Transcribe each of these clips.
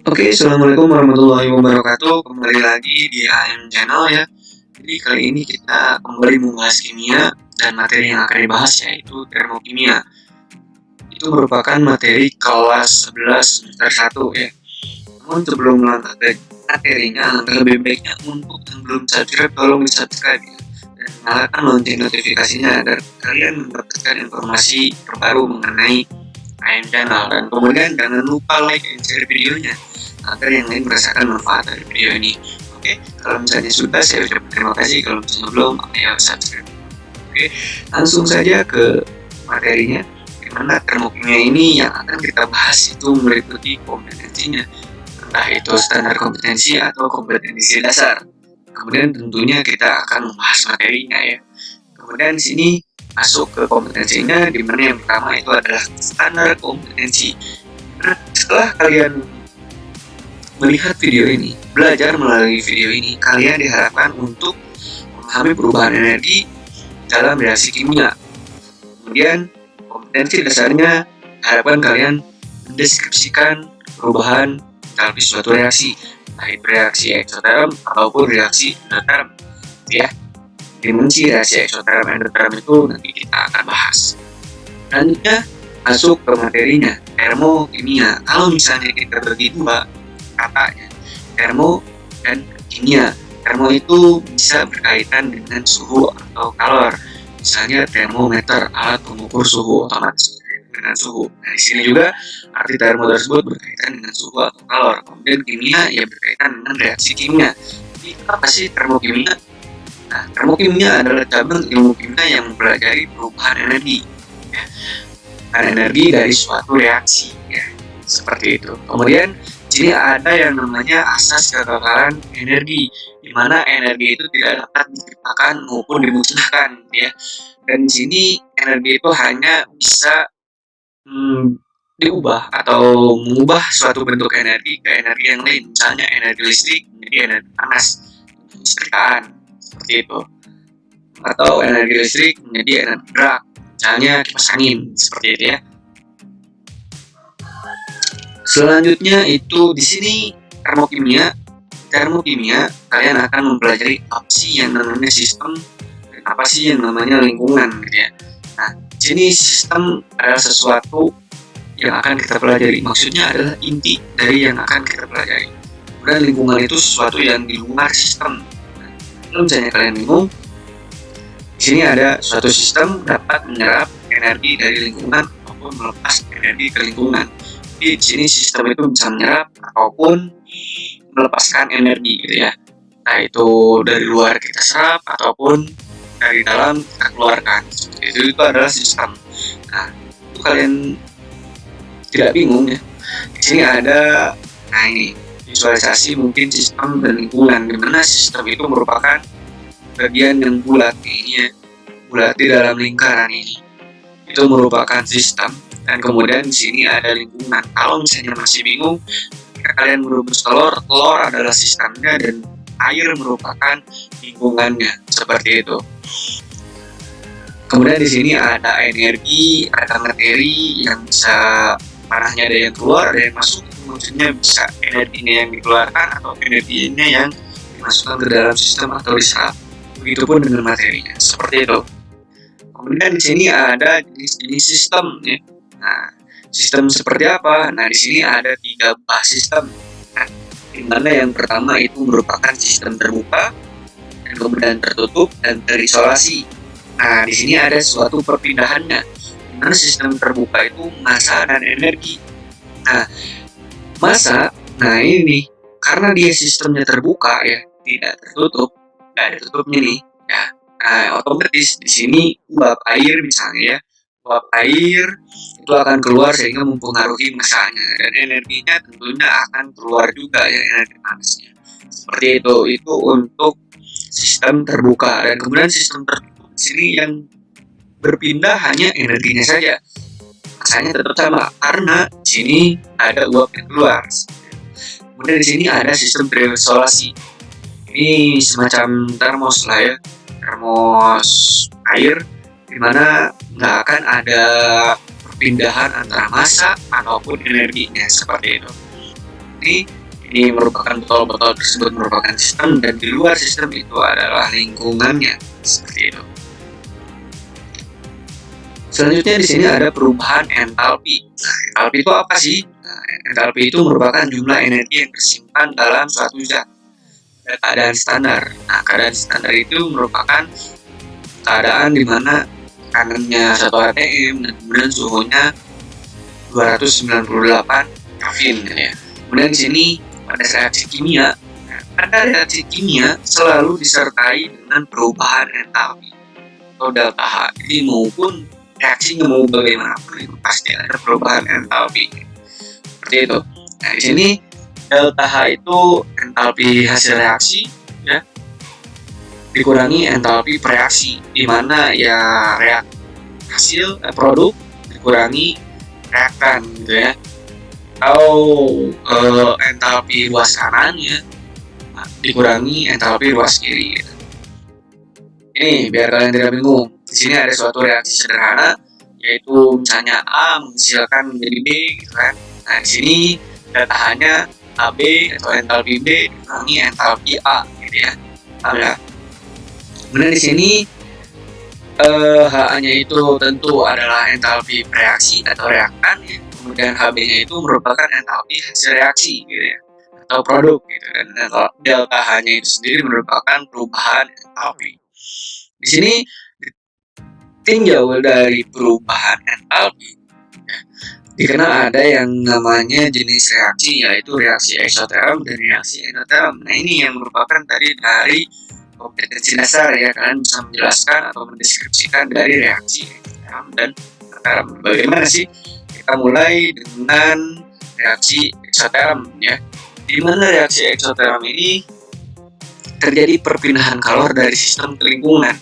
Oke, assalamualaikum warahmatullahi wabarakatuh. Kembali lagi di AM Channel ya. Jadi kali ini kita kembali membahas kimia dan materi yang akan dibahas yaitu termokimia. Itu merupakan materi kelas 11 semester 1 ya. Namun sebelum melangkah ke materinya, alangkah lebih baiknya untuk yang belum subscribe tolong di subscribe ya. Dan nyalakan lonceng notifikasinya agar kalian mendapatkan informasi terbaru mengenai AM Channel. Dan kemudian jangan lupa like dan share videonya agar yang lain merasakan manfaat dari video ini. Oke, kalau misalnya sudah, saya ucapkan terima kasih. Kalau misalnya belum, ayo subscribe. Oke, langsung saja ke materinya. Dimana termokimia ini yang akan kita bahas itu meliputi kompetensinya, entah itu standar kompetensi atau kompetensi dasar. Kemudian tentunya kita akan membahas materinya ya. Kemudian di sini masuk ke kompetensinya, di mana yang pertama itu adalah standar kompetensi. Nah, setelah kalian melihat video ini, belajar melalui video ini, kalian diharapkan untuk memahami perubahan energi dalam reaksi kimia. Kemudian, kompetensi dasarnya diharapkan kalian mendeskripsikan perubahan dalam suatu reaksi, baik reaksi eksoterm ataupun reaksi endoterm. Ya, dimensi reaksi eksoterm endoterm itu nanti kita akan bahas. Selanjutnya, masuk ke materinya, termokimia. Kalau misalnya kita bagi dua katanya, termo dan kimia. Termo itu bisa berkaitan dengan suhu atau kalor. Misalnya termometer, alat pengukur suhu otomatis dengan suhu. Nah, di sini juga arti termo tersebut berkaitan dengan suhu atau kalor. Kemudian kimia ya berkaitan dengan reaksi kimia. Jadi apa sih termokimia? Nah, termokimia adalah cabang ilmu kimia yang mempelajari perubahan energi. Ya, energi dari suatu reaksi. Ya, seperti itu. Kemudian sini ada yang namanya asas kekekalan energi, di mana energi itu tidak dapat diciptakan maupun dimusnahkan, ya. Dan di sini energi itu hanya bisa diubah atau mengubah suatu bentuk energi ke energi yang lain, misalnya energi listrik menjadi energi panas, listrikaan, seperti itu, atau energi listrik menjadi energi gerak, misalnya kipas angin, seperti itu ya. Selanjutnya itu di sini termokimia. Termokimia kalian akan mempelajari apa sih yang namanya sistem dan apa sih yang namanya lingkungan gitu ya. Nah, di sini sistem adalah sesuatu yang akan kita pelajari. Maksudnya adalah inti dari yang akan kita pelajari. Kemudian lingkungan itu sesuatu yang di luar sistem. Nah, kalau misalnya kalian bingung, di sini ada suatu sistem dapat menyerap energi dari lingkungan maupun melepas energi ke lingkungan. Di sini sistem itu bisa menyerap ataupun melepaskan energi gitu ya. Nah, itu dari luar kita serap ataupun dari dalam kita keluarkan. Itu adalah sistem. Nah, itu kalian tidak bingung ya. Di sini ada, nah ini visualisasi mungkin sistem dan lingkungan, di mana sistem itu merupakan bagian yang bulat ini ya, bulat di dalam lingkaran ini. Itu merupakan sistem. Dan kemudian di sini ada lingkungan. Kalau misalnya masih bingung, kalian merumus telur adalah sistemnya dan air merupakan lingkungannya, seperti itu. Kemudian di sini ada energi, ada materi yang bisa panahnya ada yang keluar, ada yang masuk. Maksudnya bisa energinya yang dikeluarkan atau energinya yang dimasukkan ke dalam sistem atau diserap. Begitupun dengan materinya, seperti itu. Kemudian di sini ada jenis-jenis sistem ya. Nah, sistem seperti apa? Nah, di sini ada 3 buah sistem. Nah, di mana yang pertama itu merupakan sistem terbuka, dan kemudian tertutup dan terisolasi. Nah, di sini ada suatu perpindahannya. Di mana sistem terbuka itu massa dan energi. Nah, massa, nah ini karena dia sistemnya terbuka ya, tidak tertutup, nggak ada tutupnya nih. Ya, nah, otomatis di sini uap air misalnya ya, uap air itu akan keluar sehingga mempengaruhi massanya dan energinya tentunya akan keluar juga ya, energi panasnya. Seperti itu untuk sistem terbuka. Dan kemudian sistem tertutup di sini yang berpindah hanya energinya saja, massanya tetap sama karena di sini ada uap yang keluar. Kemudian di sini ada sistem terisolasi. Ini semacam termos lah ya, termos air, dimana nggak akan ada perpindahan antara massa ataupun energinya, seperti itu. Ini merupakan botol-botol tersebut merupakan sistem, dan di luar sistem itu adalah lingkungannya, seperti itu. Selanjutnya di sini ada perubahan entalpi. Nah, entalpi itu apa sih? Nah, entalpi itu merupakan jumlah energi yang tersimpan dalam suatu zat pada keadaan standar. Nah, keadaan standar itu merupakan keadaan di mana tekanannya 1 atm dan kemudian suhunya 298 Kelvin ya. Kemudian di sini pada reaksi kimia, selalu disertai dengan perubahan entalpi atau delta H. Jadi maupun reaksinya mau bagaimanapun itu pasti ada perubahan entalpi. Seperti itu. Nah, di sini delta H itu entalpi hasil reaksi ya, dikurangi entalpi prereaksi, di mana ya hasil produk dikurangi reaktan gitu ya, atau entalpi ruas kanan ya dikurangi entalpi ruas kiri gitu. Ini biar kalian tidak bingung, di sini ada suatu reaksi sederhana, yaitu misalnya A menghasilkan menjadi B gitu kan. Nah, di sini delta H-nya AB atau entalpi B dikurangi entalpi A gitu ya. Kemudian di sini H-nya itu tentu adalah entalpi reaksi atau reaktan, kemudian Hb-nya itu merupakan entalpi hasil reaksi gitu ya, atau produk gitu, dan delta H-nya itu sendiri merupakan perubahan entalpi. Di sini tinjau dari perubahan entalpi ya, dikenal ada yang namanya jenis reaksi, yaitu reaksi eksoterm dan reaksi endoterm. Nah, ini yang merupakan tadi dari kompetensi dasar ya, kalian bisa menjelaskan atau mendeskripsikan dari reaksi eksoterm dan endoterm. Bagaimana sih? Kita mulai dengan reaksi eksoterm ya, di mana reaksi eksoterm ini terjadi perpindahan kalor dari sistem ke lingkungan,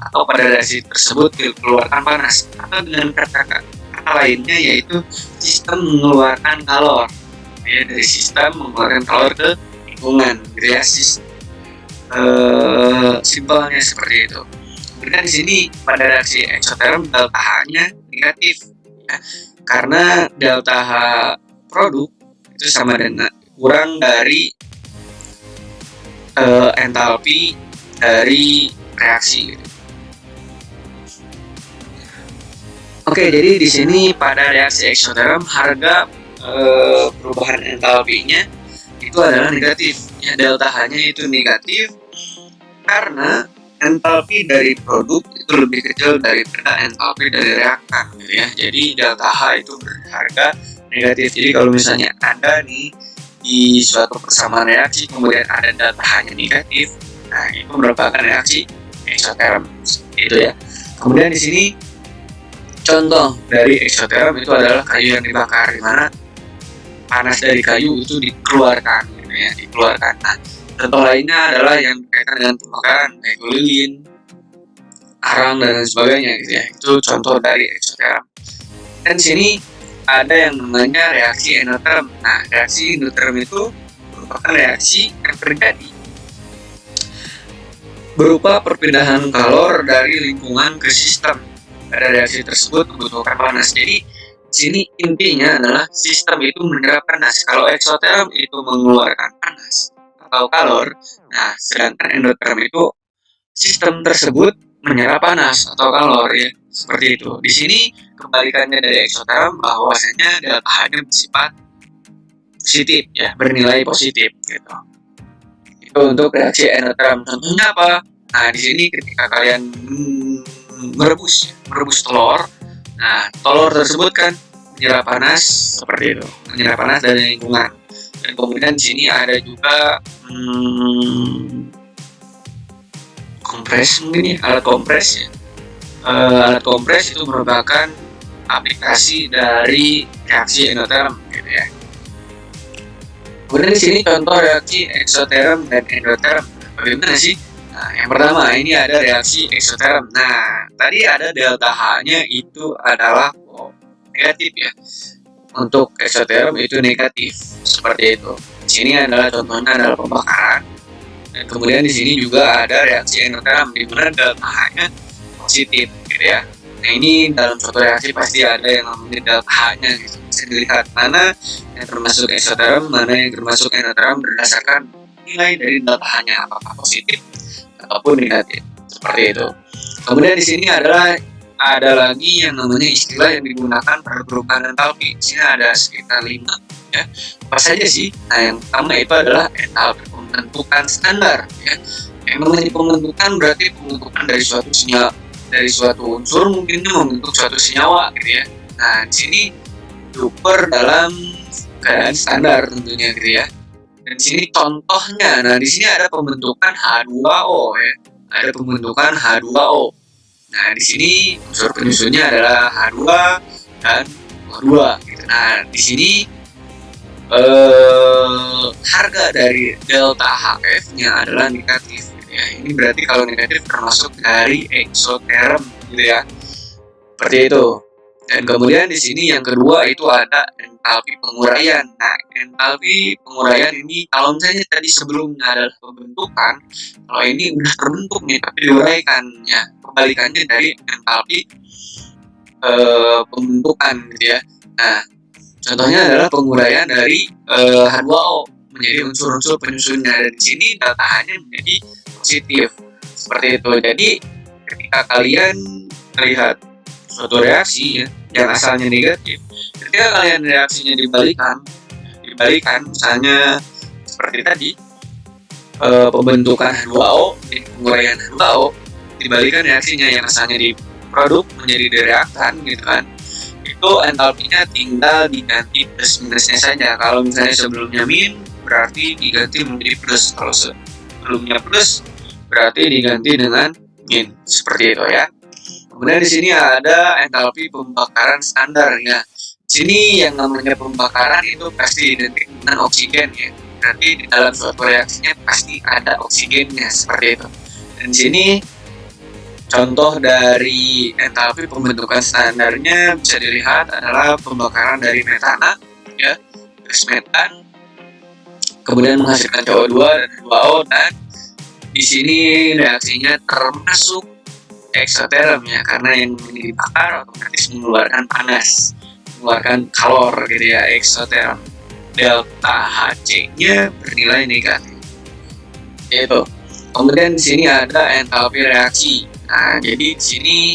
atau pada reaksi tersebut dikeluarkan panas, atau dengan kata lainnya yaitu sistem mengeluarkan kalor ya, dari sistem mengeluarkan kalor ke lingkungan gitu ya. Simpelnya seperti itu. Kemudian di sini pada reaksi eksoterm delta H-nya negatif ya, karena delta H produk itu sama dengan kurang dari entalpi dari reaksi gitu. Oke, jadi di sini pada reaksi eksoterm harga perubahan entalpinya itu adalah negatif ya, delta H-nya itu negatif karena entalpi dari produk itu lebih kecil daripada entalpi dari reaktan gitu ya. Jadi delta H itu berharga negatif. Jadi kalau misalnya ada nih di suatu persamaan reaksi kemudian ada delta H-nya negatif, nah itu merupakan reaksi eksoterm itu ya. Kemudian di sini contoh dari eksoterm itu adalah kayu yang dibakar, di mana panas dari kayu itu dikeluarkan gitu ya, dikeluarkan. Nah, contoh lainnya adalah yang berkaitan dengan pembakaran kayak lilin, arang dan lain sebagainya gitu ya. Itu contoh dari eksoterm. Dan sini ada yang namanya reaksi endoterm. Nah, reaksi endoterm itu merupakan reaksi yang terjadi berupa perpindahan kalor dari lingkungan ke sistem. Pada reaksi tersebut membutuhkan panas. Jadi sini intinya adalah sistem itu menyerap panas. Kalau eksoterm itu mengeluarkan panas atau kalor, nah sedangkan endoterm itu sistem tersebut menyerap panas atau kalor ya, seperti itu. Di sini kebalikannya dari eksoterm, bahwasanya delta H-nya bersifat positif ya, bernilai positif gitu. Itu untuk reaksi endoterm. Contohnya apa? Nah, di sini ketika kalian merebus telur, nah telur tersebut kan menyerap panas seperti itu, menyerap panas dari lingkungan. Dan kemudian di sini ada juga kompres, mungkin ya, alat kompres ya. Alat kompres itu merupakan aplikasi dari reaksi endoterm gitu ya. Kemudian di sini contoh reaksi eksoterm dan endoterm. Bagaimana sih? Nah, yang pertama ini ada reaksi eksoterm. Nah, tadi ada delta H-nya itu adalah negatif ya. Untuk eksoterm itu negatif seperti itu. Di sini adalah contohnya adalah pembakaran. Dan kemudian di sini juga ada reaksi endoterm di mana delta H-nya positif gitu ya. Nah, ini dalam suatu reaksi pasti ada yang namanya delta H-nya gitu. Bisa dilihat mana yang termasuk eksoterm, mana yang termasuk endoterm berdasarkan nilai dari delta H-nya, apakah positif ataupun negatif. Seperti itu. Kemudian di sini ada lagi yang namanya istilah yang digunakan pada perubahan entalpi. Di sini ada sekitar 5 ya. Apa saja sih? Nah, yang pertama itu adalah entalpi pembentukan standar ya. Yang namanya pembentukan berarti pembentukan dari suatu unsur mungkin membentuk suatu senyawa gitu ya. Nah, di sini diukur dalam keadaan standar tentunya gitu ya. Dan di sini contohnya, nah di sini ada pembentukan H2O ya. Ada pembentukan H2O. Nah, di sini unsur penyusunnya adalah H2 dan O2 gitu. Nah, di sini harga dari delta HF-nya adalah negatif gitu ya. Ini berarti kalau negatif termasuk dari eksoterm gitu ya. Seperti itu. Dan kemudian di sini yang kedua itu ada entalpi penguraian. Nah, entalpi penguraian ini kalau misalnya tadi sebelumnya adalah pembentukan, kalau ini udah terbentuk nih tapi diuraikan ya. Kebalikannya dari entalpi pembentukan gitu ya. Nah, contohnya adalah penguraian dari H2O menjadi unsur-unsur penyusunnya, dan di sini delta H-nya menjadi positif. Seperti itu. Jadi ketika kalian melihat suatu reaksi ya yang asalnya negatif, ketika kalian reaksinya dibalikan misalnya seperti tadi pembentukan H2O di penguraian H2O dibalikan reaksinya yang asalnya di produk menjadi reaktan gitu kan, itu entalpinya tinggal diganti plus minusnya saja. Kalau misalnya sebelumnya min berarti diganti menjadi plus, kalau sebelumnya plus berarti diganti dengan min, seperti itu ya. Kemudian di sini ada entalpi pembakaran standar ya. Di sini yang namanya pembakaran itu pasti identik dengan oksigen ya. Berarti di dalam suatu reaksinya pasti ada oksigennya, seperti itu. Dan di sini contoh dari entalpi pembentukan standarnya bisa dilihat adalah pembakaran dari metana ya, gas metan, kemudian menghasilkan CO2 dan H2O, dan di sini reaksinya termasuk eksoterm ya, karena yang dibakar otomatis mengeluarkan panas, mengeluarkan kalor gitu ya, eksoterm. Delta Hc-nya bernilai negatif. Itu. Kemudian di sini ada entalpi reaksi. Nah, jadi di sini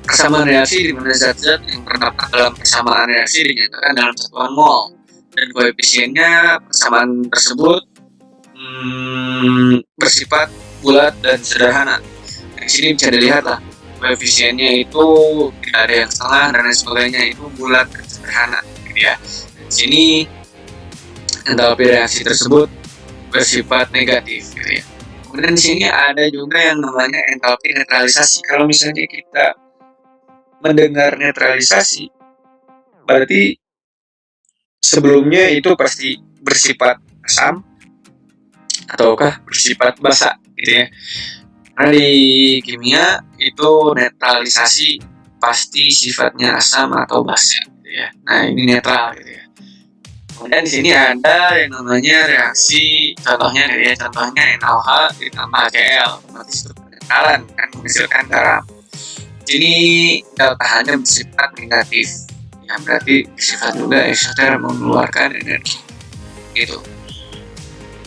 persamaan reaksi di mana zat-zat yang terdapat dalam persamaan reaksi dinyatakan dalam satuan mol, dan koefisiennya persamaan tersebut bersifat bulat dan sederhana. Di sini bisa dilihat lah koefisiennya itu tidak ada yang setengah dan lain sebagainya, itu bulat dan sederhana gitu ya. Di sini entalpi reaksi tersebut bersifat negatif gitu ya. Kemudian di sini ada juga yang namanya entalpi netralisasi. Kalau misalnya kita mendengar netralisasi, berarti sebelumnya itu pasti bersifat asam ataukah bersifat basa gitu ya. Karena di kimia itu netralisasi pasti sifatnya asam atau basa gitu ya. Nah, ini netral gitu ya. Kemudian di sini ada yang namanya reaksi, contohnya NaOH ditambah HCl, otomatis itu penetralan kan, menghasilkan garam. Jadi delta H-nya bersifat negatif, ya berarti bersifat juga eksoterm, mengeluarkan energi gitu.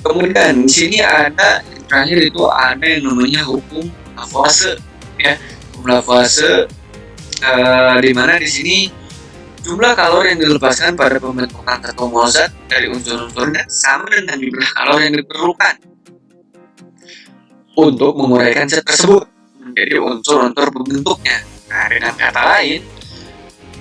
Kemudian di sini ada yang terakhir itu ada yang namanya hukum Lavoisier ya. Hukum Lavoisier di mana di sini jumlah kalori yang dilepaskan pada pembentukan satu mol zat dari unsur-unsurnya sama dengan jumlah kalori yang diperlukan untuk menguraikan zat tersebut menjadi unsur-unsur pembentuknya. Nah, dengan kata lain,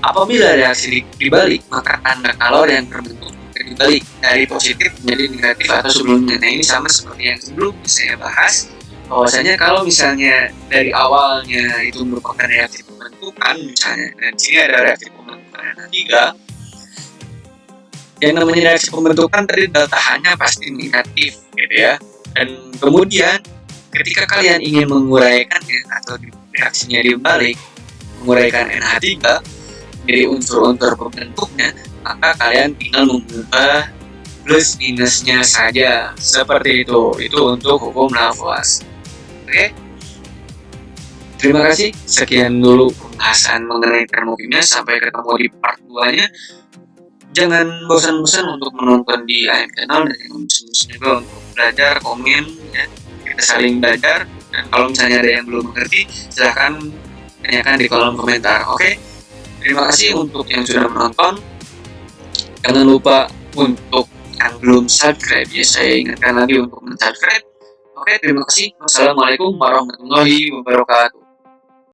apabila reaksi dibalik, maka tanda kalori yang terbentuk dibalik dari positif menjadi negatif atau sebelumnya. Nah, ini sama seperti yang sebelumnya saya bahas, bahwasanya kalau misalnya dari awalnya itu merupakan reaksi pembentukan misalnya, dan sini ada reaksi pembentukan NH3, yang namanya reaksi pembentukan tadi delta H-nya pasti negatif gitu ya. Dan kemudian ketika kalian ingin menguraikannya atau reaksinya dibalik, menguraikan NH3 jadi unsur-unsur pembentuknya, maka kalian tinggal mengubah plus minusnya saja, seperti itu. Itu untuk hukum Lavoisier. Oke. Terima kasih, sekian dulu pembahasan mengenai termokimia, sampai ketemu di part 2-nya. Jangan bosan-bosan untuk menonton di AM Channel, dan jangan bosan-bosan juga untuk belajar, komen, ya. Kita saling belajar, dan kalau misalnya ada yang belum mengerti, silahkan tanyakan di kolom komentar. Oke, terima kasih untuk yang sudah menonton. Jangan lupa untuk yang belum subscribe, ya saya ingatkan lagi untuk subscribe. Oke, terima kasih. Wassalamualaikum warahmatullahi wabarakatuh.